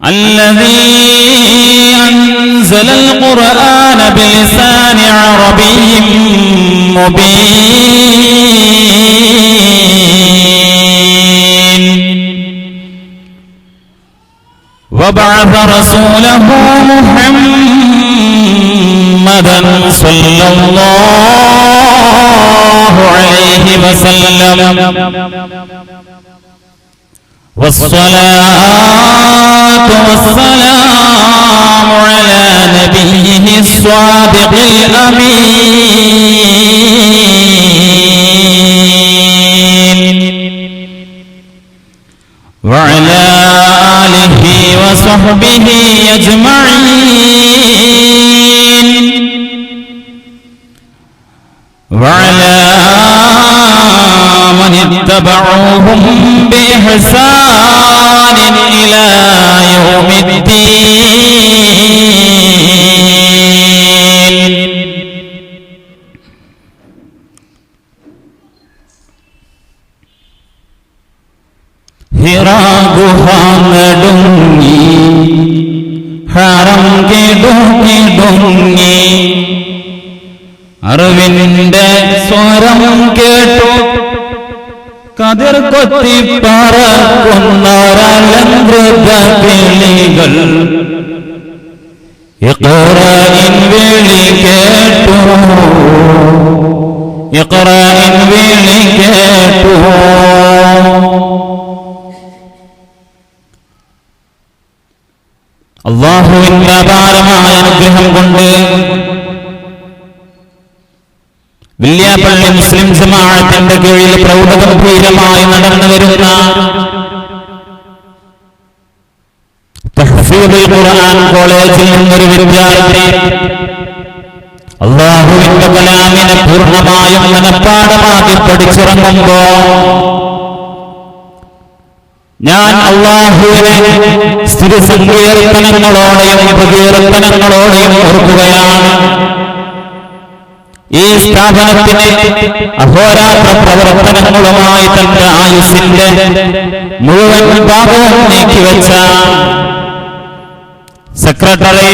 الذي أنزل القرآن بلسان عربي مبين وبعث رسوله محمدا صلى الله عليه وسلم والصلاة والسلام على نبيه الصادق الأمين وعلى آله وصحبه أجمعين وعلى من اتبعوهم بإحسان إلى يوم الدين. ഹിറാ ഗുഹ നടുങ്ങി ഹറം കിടുങ്ങിടുങ്ങി അറിവിന്റെ സ്വരം കേട്ടു കതിർ കൊത്തി പറക്കുന്നൊരലങ്കൃത കിളികൾ ഇഖ്റാഇൻ വിളി കേട്ടു ഇഖ്റാഇൻ വിളി കേട്ടു. അല്ലാഹുവിന്റെ അപാരമായ അനുഗ്രഹം കൊണ്ട് വില്യാപ്പള്ളി മുസ്ലിം ജമാഅത്തിന്റെ കീഴിൽ പ്രൗഢഗംഭീരമായി നടന്നു വരുന്ന തഹ്ഫീദുൽ ഖുർആൻ കോളേജിൽ നിന്നൊരു വിദ്യാർത്ഥി അല്ലാഹുവിന്റെ കലാമിനെ പൂർണ്ണമായും മനഃപ്പാഠമാക്കി പഠിച്ചിറങ്ങുമ്പോൾ ഞാൻ അല്ലാഹുവിനെ സ്തുതിസങ്കീർത്തനങ്ങളോടെയും പ്രകീർത്തനങ്ങളോടെയും ഓർക്കുകയാണ്. ഈ സ്ഥാപനത്തിന് അഹോരാത്ര പ്രവർത്തനങ്ങളുമായി തന്റെ ആയുസ്സിന്റെ മുഴുവൻ ഭാഗവും നീക്കിവെച്ച സെക്രട്ടറി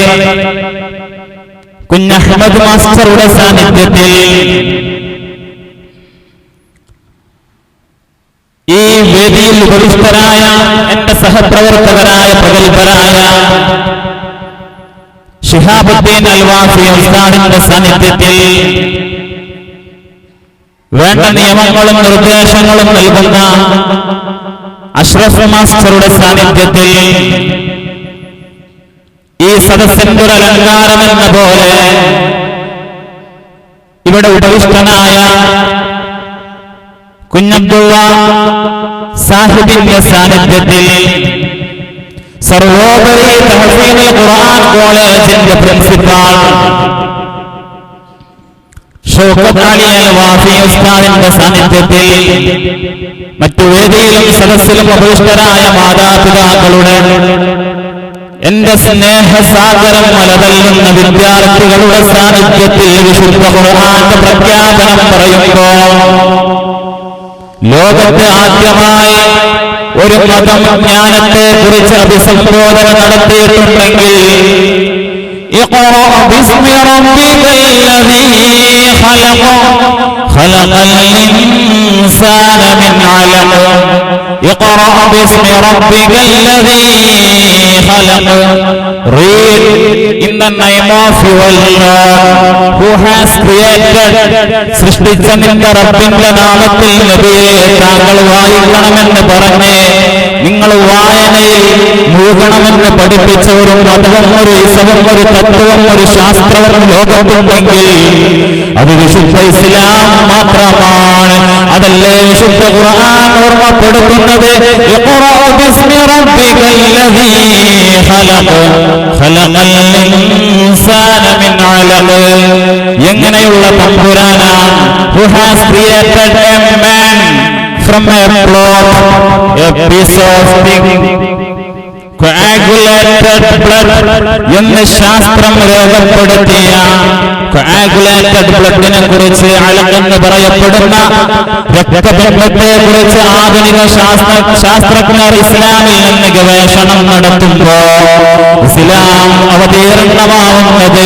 കുഞ്ഞഹമ്മദ് മാസ്റ്ററുടെ സാന്നിധ്യത്തിൽ ഈ വേദിയിൽ ഉപവിഷ്ടരായ എന്റെ സഹപ്രവർത്തകരായ പ്രഗത്ഭരായ ശിഹാബുദ്ദീൻ അൽവാഫി ഉസ്താദിന്റെ സാന്നിധ്യത്തിൽ വേണ്ട നിയമങ്ങളും നിർദ്ദേശങ്ങളും നൽകുന്ന അഷ്റഫ് മാസ്റ്ററുടെ സാന്നിധ്യത്തിൽ ഈ സദസ്സിന്റെ ഒരു അലങ്കാരമെന്ന പോലെ ഇവിടെ ഉപവിഷ്ടനായ കുഞ്ഞബ്ദുള്ള സാഹിബിന്റെ സാന്നിധ്യത്തിൽ സർവോപരി തഹ്ഫീദുൽ ഖുർആൻ കോളേജിന്റെ പ്രിൻസിപ്പാൾ ഷൗക്കത്ത് അലി അൽവാഫി ഉസ്താദിന്റെ സാന്നിധ്യത്തിൽ മറ്റു വേദിയിലും സദസ്സിലും ഉപവിഷ്ടരായ മാതാപിതാക്കളുടെ എന്റെ സ്നേഹസാഗരം മലതല്ലുന്ന വിദ്യാർത്ഥികളുടെ സാന്നിധ്യത്തിൽ വിശുദ്ധ ഖുർആന്റെ പ്രഖ്യാപനം പറയുമ്പോൾ ലോകത്തെ ആദ്യമായി ഒരു മതജ്ഞാനത്തെ കുറിച്ച് അഭിസംബോധന നടത്തിയിട്ടുണ്ടെങ്കിൽ ഇഖ്റാ ബിസ്മി റബ്ബിക്കല്ലദീ ഖലഖ ഖലഖൽ ഇൻസാന മിൻ അലഖ ഇഖ്റാ ബിസ്മി റബ്ബിക്കല്ലദീ ഖലഖ. Read in the name of your Lord who has created. സൃഷ്ടിച്ച നിന്റെ റബ്ബിന്റെ നാമത്തിൽ നബിയെ താങ്കൾ വായിക്കണമെന്ന് പറഞ്ഞ് നിങ്ങൾ വായനയിൽ മുഴുകണമെന്ന് പഠിപ്പിച്ച ഒരു മതവും ഒരു ഇസവും ഒരു തത്വവും ഒരു ശാസ്ത്രവും ലോകത്തുണ്ടെങ്കിൽ അത് വിശുദ്ധ ഇസ്ലാം മാത്രമാണ്. അതല്ലേ വിശുദ്ധ ഖുർആൻ ഓർമ്മപ്പെടുത്തുന്നത് ഇഖ്റാ ബിസ്മി റബ്ബിക്കല്ലദീ ഖലഖ ഖലഖൽ ഇൻസാന മിൻ അലഖ. എങ്ങനെയുള്ള തമ്പുരാനാണ് who has created a man from a cloth, a piece of thing coagulated blood എന്ന് ശാസ്ത്രം രേഖപ്പെടുത്തിയ coagulated bloodനെ കുറിച്ച് അളക്കെന്ന് പറയപ്പെടുന്ന രക്തബന്ധത്തെ കുറിച്ച് ആധുനിക ശാസ്ത്രജ്ഞർ ഇസ്ലാമിൽ നിന്ന് ഗവേഷണം നടത്തുമ്പോൾ ഇസ്ലാം അവതീർണമാവുന്നത്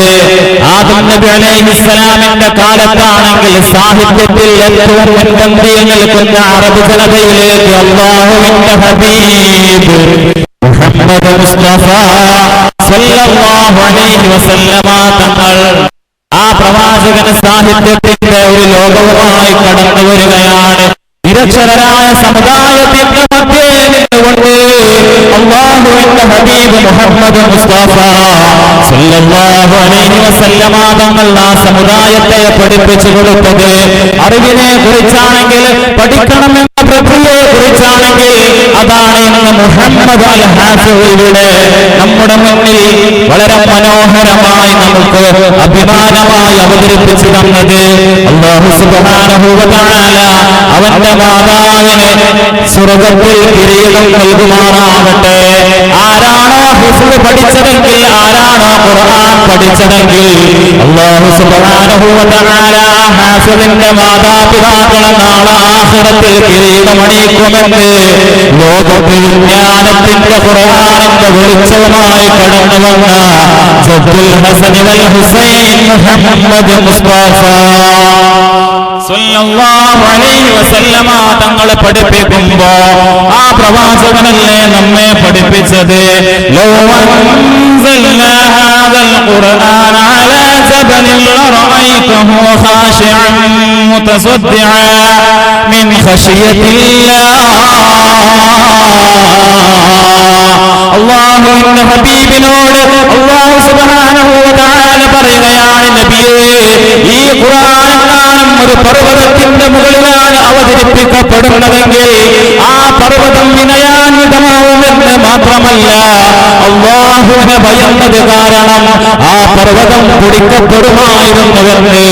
ആദം നബി അലൈഹിസ്സലാമിന്റെ കാലത്താണെങ്കിൽ സാഹിത്യത്തിൽ ഏറ്റവും മുൻപന്തിയിൽ നിൽക്കുന്ന അറബ് ജനതയിലേക്ക് അല്ലാഹുവിന്റെ ഹബീബ് മുഹമ്മദ് മുസ്തഫ സല്ലല്ലാഹു അലൈഹി വസല്ലമ തങ്ങൾ ആ പ്രവാചകൻ സാഹിത്യത്തിന്റെ ഒരു ലോകവുമായി കടന്നു വരികയാണ്. നിരക്ഷരരായ സമുദായത്തിന്റെ മധ്യേ നിന്നുകൊണ്ട് അല്ലാഹുവിന്റെ ഹബീബ് മുഹമ്മദ് മുസ്തഫ സല്ലല്ലാഹു അലൈഹി വസല്ലമ തങ്ങൾ ആ സമുദായത്തെ പഠിപ്പിച്ചു കൊടുത്തത് അറിവിനെ കുറിച്ചാണെങ്കിൽ, പഠിക്കണമെന്ന പ്രക്രിയയെ കുറിച്ചാണെങ്കിൽ അതാണ് ഇന്ന് മുഹമ്മദ് അൽ ഹാഫിളിലൂടെ നമ്മുടെ മുന്നിൽ വളരെ മനോഹരമായി നമുക്ക് അഭിമാനമായി അവതരിപ്പിച്ചു തന്നത്. അല്ലാഹു സുബ്ഹാനഹു വ തആല അവന്റെ മാതാവിന് സ്വർഗ്ഗത്തിൽ കിരീടം നൽകുമാറാവട്ടെ. ആരാണോ ഹിഫ്ള് പഠിച്ചതെങ്കിൽ, ആരാണോ ഖുർആൻ പഠിച്ചതെങ്കിൽ അല്ലാഹു സുബ്ഹാനഹു വ തആല ഹാഫിളിന്റെ മാതാപിതാക്കളെ നാളെ ആഖിറത്തിൽ കിരീടമണിയിക്കുമെന്ന് ലോകത്തിൽ ജ്ഞാനത്തിന്റെ ഖുർആനിന്റെ വെളിച്ചവുമായി കടന്നു വന്ന ജദ്ദുൽ ഹസൻ വൽ ഹുസൈൻ മുഹമ്മദ് മുസ്തഫ സല്ലല്ലാഹു അലൈഹി വസല്ലമ തങ്ങൾ പഠിപ്പിക്കുമ്പോ ആ പ്രവാചകനല്ലേ നമ്മെ പഠിപ്പിച്ചത്. ലൗ അൻസൽനാ ഹാദൽ ഖുർആന അലാ ജബലിൻ ലറഅയ്തഹു ഖാശിഅൻ മുതസദ്ദിഅൻ മിൻ ഖശിയത്തില്ലാഹ്. അല്ലാഹുവിന്റെ ഹബീബിനോട് അല്ലാഹു സുബ്ഹാനഹു വ തആല പറയുകയാണ്, നബിയേ, ഈ ഖുർആൻ ഒരു പർവ്വതത്തിന്റെ മുകളിലാണ് അവതരിപ്പിക്കപ്പെടുന്നതെങ്കിൽ ആ പർവ്വതം വിനയാന്വിതമാവുമെന്ന് മാത്രമല്ല, അല്ലാഹുവിനെ ഭയന്നത് കാരണം ആ പർവ്വതം പൊടിക്കപ്പെടുമായിരുന്നുവെന്ന്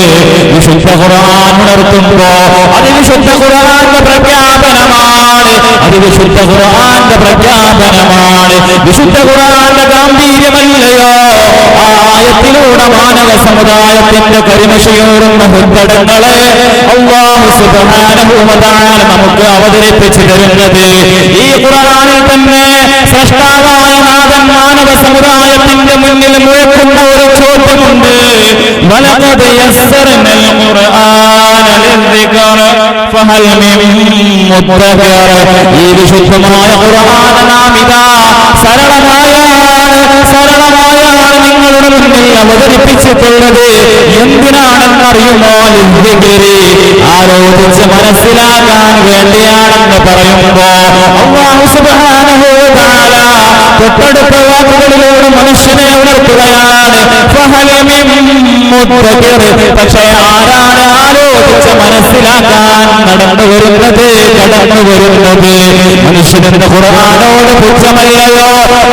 വിശുദ്ധ ഖുർആൻ ഉണർത്തുമ്പോ അത് വിശുദ്ധ ഖുർആന്റെ പ്രഖ്യാപനമാണ്. അത് വിശുദ്ധ ഖുർആന്റെ പ്രഖ്യാപനമാണ്. വിശുദ്ധ ഖുർആന്റെ ഗാംഭീര്യമല്ലയോ ആ ആയത്തിലൂടെ മാനവ സമുദായത്തിന്റെ കരിമശയോടുന്ന ഹൃദയങ്ങളെ അല്ലാഹു സുബ്ഹാനഹു വ തആല നമുക്ക് അവതരിപ്പിച്ചു തരുന്നത്. ഈ ഖുർആനിൽ തന്നെ സൃഷ്ടാവായ നാഥൻ മാനവ സമുദായത്തിന്റെ മുന്നിൽ മുഴക്കുന്ന ഒരു ചോദ്യമുണ്ട്. വലഖദ് യസ്സർനൽ ഖുർആന ലിദ്ദിക്ർ ഫഹൽ മിൻ മുദ്ദക്കിർ. ഈ വിശുദ്ധമായ ഖുർആൻ നാം ഇതാ സരളമായാണ് നിങ്ങളുടെ മുന്നിൽ അവതരിപ്പിച്ചിട്ടുള്ളത്. എന്തിനാണെന്നറിയുമോ? ലിദ്ദിക്രി, ആലോചിച്ച് മനസ്സിലാക്കാൻ വേണ്ടിയാണെന്ന് പറയുമ്പോ അല്ലാഹു സുബ്ഹാനഹു വ തആല തൊട്ടടുത്ത വാക്കുകളിലൂടെ മനുഷ്യനെ ഉണർത്തുകയാണ്. ഫഹൽ മിൻ മുദ്ദക്കിർ. പക്ഷേ ആരാണ് ആലോചിച്ച് മനസ്സിലാക്കാൻ കടന്നു വരുന്നത്? മനുഷ്യന്റെ ഖുർആനോട് പുച്ഛമല്ലയോ?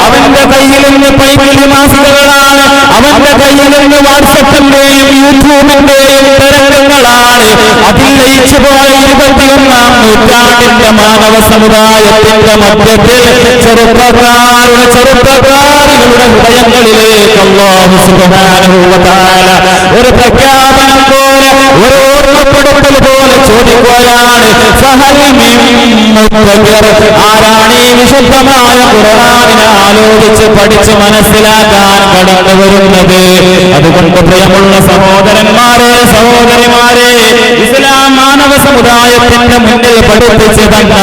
അവന്റെ കയ്യിൽ നിന്ന് പൈപ്പിളി മാസികകളാണ്, അവന്റെ കയ്യിൽ നിന്ന് വാട്സപ്പിന്റെയും യൂട്യൂബിന്റെയും തരംഗങ്ങളാണ്. അതിൽ ലയിച്ചു പോയ 21ാം നൂറ്റാണ്ടിന്റെ മാനവ സമുദായത്തിന്റെ മധ്യത്തിൽ ചെറുപ്പക്കാരികളുടെ ഹൃദയങ്ങളിലേക്ക് അല്ലാഹു സുബ്ഹാനഹു വ തആല ഒരു പ്രഖ്യാപനം പോലെ, ഒരു ഓർമ്മപ്പെടുത്തൽ പോലെ ചോദിക്കുകയാണ്. ഫഹൽ മിൻ മുദ്ദക്കിർ. ആരാണ് ഈ വിശുദ്ധമായ ഖുർആനിനെ ആലോചിച്ച് പഠിച്ച് മനസ്സിലാക്കാൻ കടന്നു വരുന്നത്? അതുകൊണ്ട് പ്രിയമുള്ള സഹോദരന്മാരെ, സഹോദരിമാരെ, ഇസ്ലാം മാനവ സമുദായത്തിന്റെ മുന്നിൽ പഠിപ്പിച്ചു തന്ന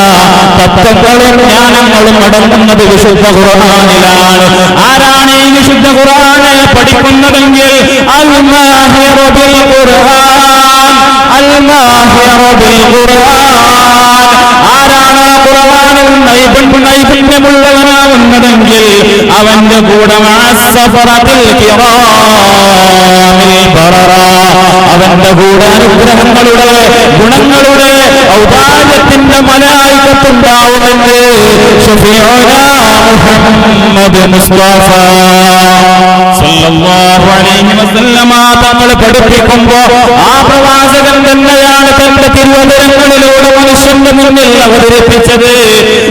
തത്വങ്ങളും ജ്ഞാനങ്ങളും അടങ്ങുന്നത് വിശുദ്ധ ഖുർആനിലാണ്. ആരാണ് ഈ വിശുദ്ധ ഖുർആനെ പഠിക്കുന്നതെങ്കിൽ അൽ-മാഹിറു ബിൽ ഖുർആൻ, അൽ-മാഹിറു ബിൽ ഖുർആൻ. ആരാണ് ഖുർആനിൽ നൈപുണ്യമുള്ളവനാവുന്നതെങ്കിൽ അവന്റെ കൂടെ മഅസ്സഫറത്തിൽ കിറാമിൽ ബററ, അവന്റെ കൂടെ അനുഗ്രഹങ്ങളുടെ, ഗുണങ്ങളുടെ, ഔദാര്യത്തിന്റെ മലായികത്തുണ്ടാവുമെന്ന് ശഫീഉനാ മുഹമ്മദ് മുസ്തഫ സല്ലല്ലാഹു അലൈഹി വസല്ലമ തങ്ങൾ പഠിപ്പിക്കുമ്പോ ആ പ്രവാചകൻ തന്നെയാണ് തന്റെ തിരുവചനങ്ങളിലൂടെ മനുഷ്യന്റെ നിങ്ങളുടെ മുന്നിൽ അവതരിപ്പിച്ചത്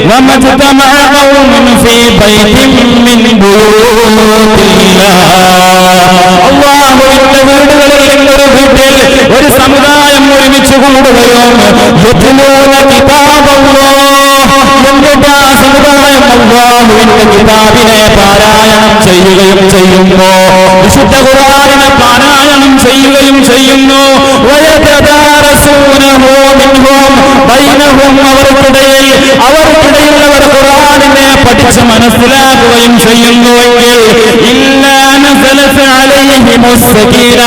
വമജ്തമഅ ഖൗമുൻ ഫീ ബൈതിൻ മിൻ ബുയൂതില്ലാഹ് അല്ലാഹുവിന്റെ വീടുകളിൽ ഒരു വീട്ടിൽ ഒരു സമുദായം ഒരുമിച്ച് കൂടുകയും യത്ലൂന കിതാബല്ലാഹ് എന്നിട്ട് ആ സമുദായം അല്ലാഹുവിന്റെ കിതാബിനെ പാരായണം ചെയ്യുകയും ചെയ്യുന്നു വിശുദ്ധ ഖുർആനിനെ പാരായണം ചെയ്യുകയും ചെയ്യുന്നു വയതദാറസൂനഹു മിൻഹും ബൈനഹും അവർക്കിടയിലുള്ളവർ ഖുർആനിനെ പഠിച്ച് മനസ്സിലാക്കുകയും ചെയ്യുന്നുവെങ്കിൽ ഇല്ലാ നസലത അലൈഹിമുസ് സകീന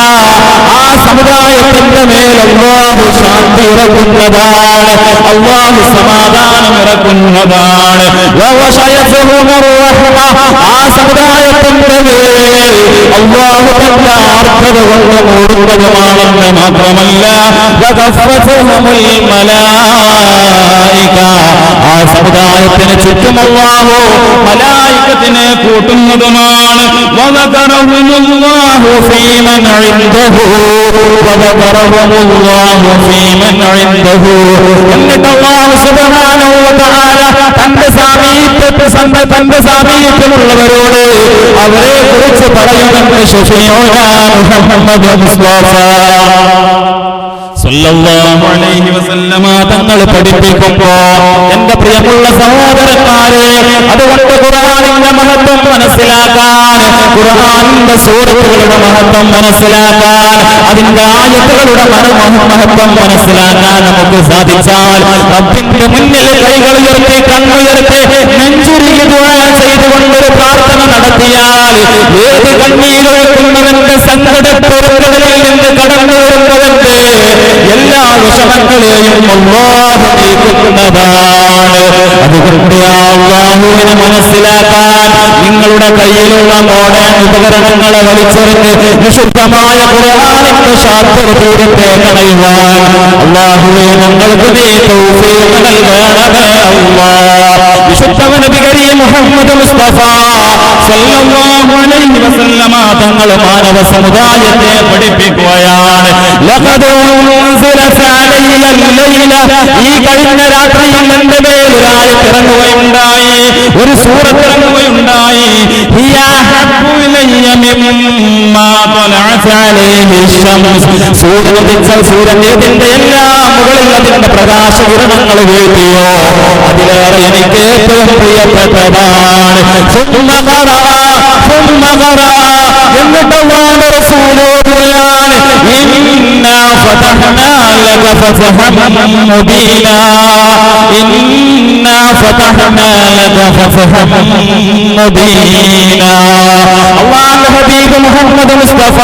ആ സമുദായത്തിന്റെ മേൽ അല്ലാഹു ശാന്തി ഇറക്കുന്നതാണ് അല്ലാഹു സമാധാനം ഇറക്കുന്നതാണ് വവശയതുഹുർ റഹ്മ ആ സമുദായത്തിന്റെ മേൽ അല്ലാഹു തന്റെ ആർദ്രത കൊണ്ട് മൂടുന്നതുമാണെന്ന് മാത്രമല്ല വഗഫറതുഹുൽ മലായിക ആ സമുദായത്തിന് ചുറ്റും അല്ലാഹു മലായികത്തിനെ കൂട്ടുന്നതുമാണ് വദകറഹുമുല്ലാഹു ഫീമൻ ഇൻദഹു വദകറഹുമുല്ലാഹു ഫീമൻ ഇൻദഹു എന്നിട്ട് അല്ലാഹു സുബ്ഹാനഹു വ തആല തന്റെ സാമീപ്യമുള്ളവരോട് അവരെ കുറിച്ച് പറയുമെന്ന് ശഫീഉന മുഹമ്മദ് മുസ്തഫ സല്ലല്ലാഹു അലൈഹി വസല്ലമ തങ്ങൾ പഠിപ്പിക്കുമ്പോ എന്റെ പ്രിയമുള്ള സഹോദരന്മാരെ അതുകൊണ്ട് ഖുർആനിന്റെ മഹത്വം മനസ്സിലാക്കാൻ ഖുർആനിന്റെ സൂറത്തുകളുടെ മഹത്വം മനസ്സിലാക്കാൻ അതിന്റെ ആയത്തുകളുടെ മഹത്വം മനസ്സിലാക്കാൻ നമുക്ക് സാധിച്ചാൽ റബ്ബിന്റെ മുന്നിൽ കൈകൾ ഉയർത്തി കണ്ണുയർത്തി നെഞ്ചുരുകി ദുആ ചെയ്തുകൊണ്ടൊരു പ്രാർത്ഥന നടത്തിയാൽ ഏത് കണ്ണീരൊഴുക്കുന്നവന്റെ സങ്കടപ്പെരുകളിൽ നിന്ന് കടന്നു വരുന്നവന്റെ എല്ലാ വിഷമങ്ങളെയും അല്ലാഹു നീക്കുന്നതാണ് അതുകൊണ്ട് അല്ലാഹുവിനെ മനസ്സിലാക്കാൻ നിങ്ങളുടെ കയ്യിലുള്ള മോഡേൺ ഉപകരണങ്ങളെ വലിച്ചെറിഞ്ഞ് വിശുദ്ധമായ ഖുർആനിന്റെ ശാസ്ത്രദൂരത്തെ കളയുവാൻ അല്ലാഹുവേ ഞങ്ങൾക്ക് നീ തൗഫീഖ് നൽകണമേ അല്ലാഹ് വിശുദ്ധ നബി കരീം മുഹമ്മദ് മുസ്തഫ സല്ലല്ലാഹു അലൈഹി വസല്ലമ തങ്ങൾ മാനവ സമുദായത്തെ പഠിപ്പിക്കുകയാണ് ലഖദ് ഈ കഴിഞ്ഞ രാത്രിയിൽ എന്റെ മേൽ ഒരായത്ത് ഇറങ്ങുകയുണ്ടായി ഒരു സൂറത്ത് ഇറങ്ങുകയുണ്ടായി സൂര്യന്റെ എല്ലാ മുകളിൽ അതിന്റെ പ്രകാശകിരണങ്ങൾ വീഴ്ത്തിയോ അതിലേറെ എനിക്ക് ഏറ്റവും പ്രിയപ്പെട്ടതാണ് എന്നിട്ട് റസൂലോടുകയാണ് ഇന്നാ ഫതഹ്നാ ലക ഫതഹൻ മുബീനാ ഇന്നാ ഫതഹ്നാ ലക ഫതഹൻ മുബീനാ അല്ലാഹുവിന്റെ ഹബീബ് മുഹമ്മദ് മുസ്തഫ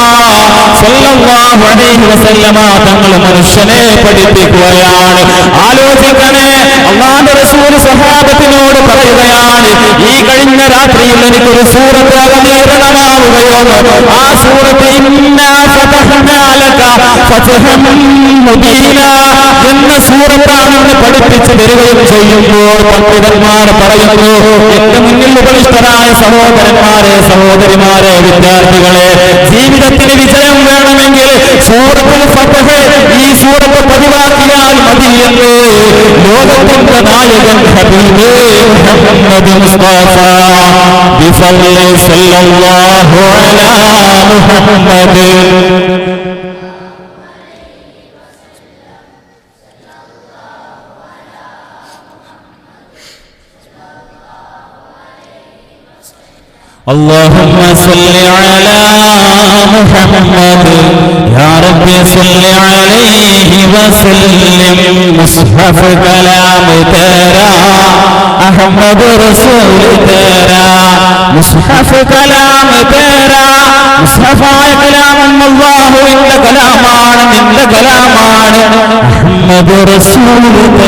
സല്ലല്ലാഹു അലൈഹി വസല്ലമ തങ്ങൾ മനുഷ്യനെ പഠിപ്പിക്കുകയാണ് ആലോചിക്കണേ അല്ലാഹുവിന്റെ റസൂൽ സ്വഹാബത്തിനോട് പറയുകയാണ് ഈ കഴിഞ്ഞ രാത്രിയിൽ എനിക്കൊരു സൂറത്ത് അവതീർണമാവുകയോ ആ സൂറത്ത് ഇന്നാ ഫതഹ്നാ ലക ഫതഹൻ മുബീനാ എന്ന സൂറത്താണെന്ന് പഠിപ്പിച്ചു തരികയും ചെയ്യുമ്പോൾ പണ്ഡിതന്മാർ പറയുന്നു എന്റെ മുന്നിൽ ഉപനിഷ്ഠരായ സഹോദരന്മാരെ സഹോദരിമാരെ വിദ്യാർത്ഥികളെ ജീവിതത്തിന് വിജയം വേണമെങ്കിൽ സൂറത്തുൽ ഫതഹ് ഈ സൂറത്ത് പതിവാക്കിയാൽ മതി എന്ന് ലോകത്തിന്റെ നായകൻ ഹബീബ് മുഹമ്മദ് മുസ്തഫ ബിഫളി സല്ലല്ലാഹു അലാ മുഹമ്മദ് اللهم صل على محمد يا رب صل عليه وسلم مصحف كلام ترى احمد رسول ترى مصحف كلام ترى مصحف كلام الله ان كلامان من كلامان احمد رسول